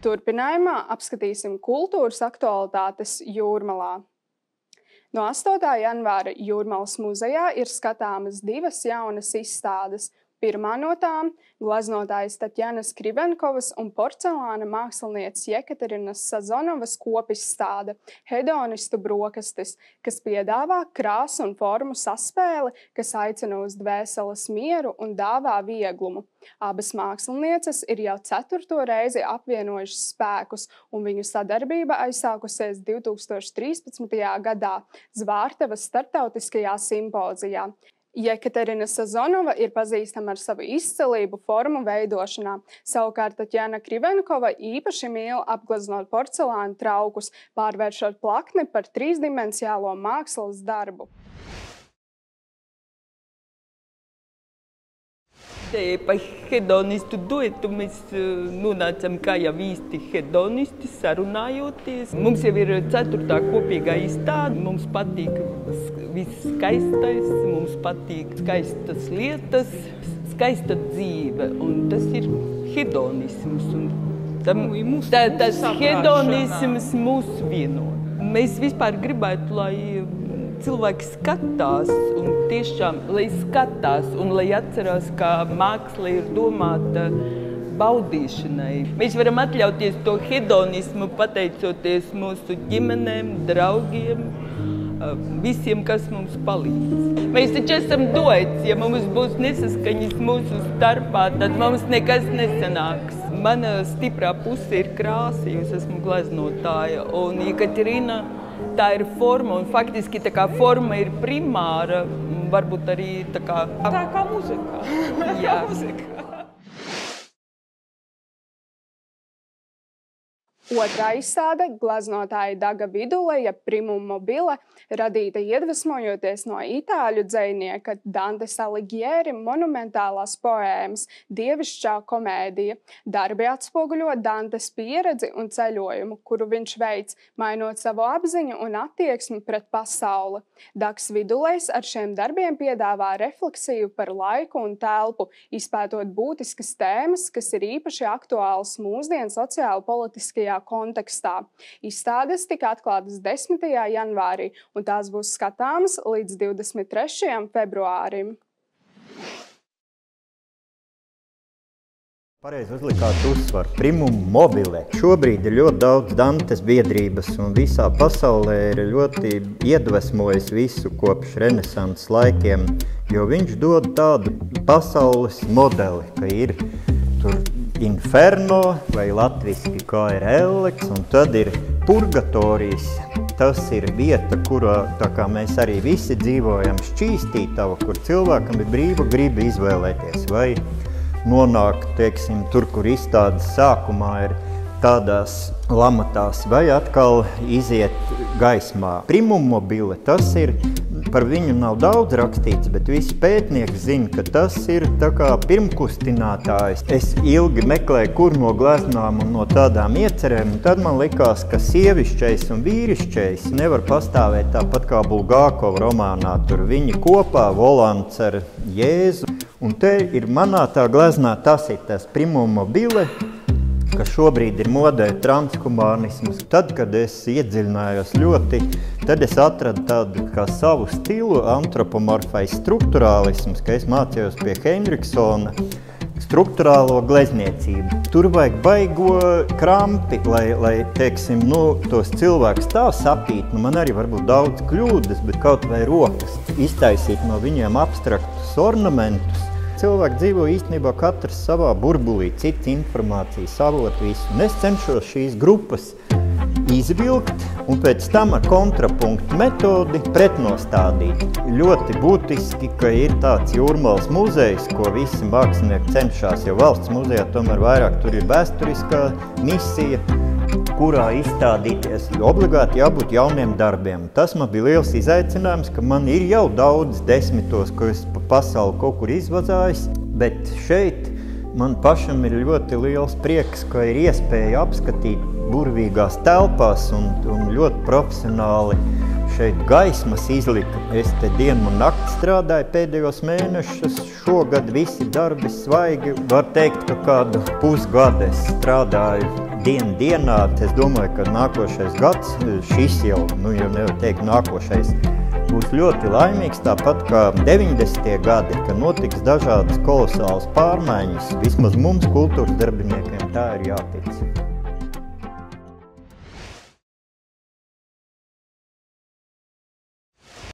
Turpinājumā apskatīsim kultūras aktualitātes Jūrmalā. No 8. janvāra Jūrmalas muzejā ir skatāmas divas jaunas izstādes. Pirmā no tām – gleznotājas Tatjanas Krivenkovas un porcelāna mākslinieces Jekaterinas Sazonovas kopizstāde Hedonistu brokastis, kas piedāvā krāsu un formu saspēli, kas aicina uz dvēseles mieru un dāvā vieglumu. Abas mākslinieces ir jau 4. reizi apvienojušas spēkus, un viņu sadarbība aizsākusies 2013. gadā Zvārtavas starptautiskajā simpozijā. Jekaterina Sazonova ir pazīstama ar savu izcilību formu veidošanā. Savukārt Tatjana Krivenkova īpaši mīl apgleznot porcelāna traukus, pārvēršot plakni par trīsdimensiālo mākslas darbu. Pa hedonistu duetu mēs nonācam kā jau īsti hedonisti, sarunājoties. Mums jau ir 4. kopīgā izstāde. Mums patīk viss skaistais, mums patīk skaistas lietas, skaista dzīve. Un tas ir hedonisms. Tas hedonisms mūs vieno. Mēs vispār gribētu, lai cilvēki skatās un tiešām, lai skatās un lai atcerās, ka māksla ir domāta baudīšanai. Mēs varam atļauties to hedonismu pateicoties mūsu ģimenēm, draugiem, visiem, kas mums palīdz. Mēs taču esam duets, ja mums būs nesaskaņas mūsu starpā, tad mums nekas nesanāks. Mana stiprā puse ir krāsa, jo es esmu gleznotāja, un Jekaterina tā ir forma, un faktiski tā kā forma ir primāra, varbūt arī tā kā muzika. Jā. Otrā izstāde – gleznotāja Daga Viduleja Primum mobile, radīta iedvesmojoties no itāļu dzejnieka Dantes Alighieri monumentālās poēmas Dievišķā komēdija. Darbi atspoguļo Dantes pieredzi un ceļojumu, kuru viņš veic, mainot savu apziņu un attieksmi pret pasauli. Dags Vidulejs ar šiem darbiem piedāvā refleksiju par laiku un telpu, izpētot būtiskas tēmas, kas ir īpaši aktuālas mūsdienu sociāli-politiskajā kontekstā. Izstādes tika atklātas 10. janvārī, un tās būs skatāmas līdz 23. februārim. Pareizi uzlikāt uzsvaru. Primum mobile. Šobrīd ir ļoti daudz Dantes biedrības, un visā pasaulē ir ļoti iedvesmojis visu kopš renesanses laikiem, jo viņš dod tādu pasaules modeli, ka ir tur Inferno vai latviski kā ir Elleks, un tad ir purgatorijas. Tas ir vieta, kurā tā kā mēs arī visi dzīvojam šķīstītava, kur cilvēkam ir brīva griba izvēlēties, vai nonākt, teiksim, tur, kur izstādes sākumā ir tādās lamatās, vai atkal iziet gaismā. Primum mobile, tas ir, par viņu nav daudz rakstīts, bet visi pētnieki zina, ka tas ir tā kā pirmkustinātājs. Es ilgi meklēju, kur no gleznām un no tādām iecerēm, un tad man likās, ka sievišķais un vīrišķais nevar pastāvēt tāpat kā Bulgākova romānā. Tur viņi kopā, volants ar Jēzu. Un te ir manā tā gleznā, tas ir tas primum mobile, kas šobrīd ir modē transhumānisms. Tad, kad es iedziļinājos ļoti, tad es atradu tādu kā savu stilu, antropomorfais strukturālisms, ka es mācījos pie Henriksona strukturālo glezniecību. Tur vajag baigo krampi, lai teiksim, tos cilvēkus tā sapīt. Man arī varbūt daudz kļūdas, bet kaut vai rokas iztaisīt no viņiem abstraktus ornamentus. Cilvēki dzīvo īstenībā katrs savā burbulī, cits informācijas avot visu. Un es cenšos šīs grupas izvilkt un pēc tam ar kontrapunktu metodi pretnostādīt. Ļoti būtiski, ka ir tāds Jūrmalas muzejs, ko visi mākslinieki cenšas, jo valsts muzejā tomēr vairāk tur ir vēsturiskā misija, kurā izstādīties obligāti jābūt jauniem darbiem. Tas man bija liels izaicinājums, ka man ir jau daudz desmitos, ko es pa pasauli kaut kur izvazājis, bet šeit man pašam ir ļoti liels prieks, ka ir iespēja apskatīt burvīgās telpās un ļoti profesionāli šeit gaismas izlika. Es te dienu un nakti strādāju pēdējos mēnešus. Šogad visi darbi svaigi. Var teikt, ka kādu pusgadu es strādāju dienā. Es domāju, ka nākošais gads, šis jau, jau nevar teikt nākošais, būs ļoti laimīgs, tāpat kā 90. gadi, ka notiks dažādas kolosālas pārmaiņas. Vismaz mums, kultūras darbiniekiem, tā ir jātic.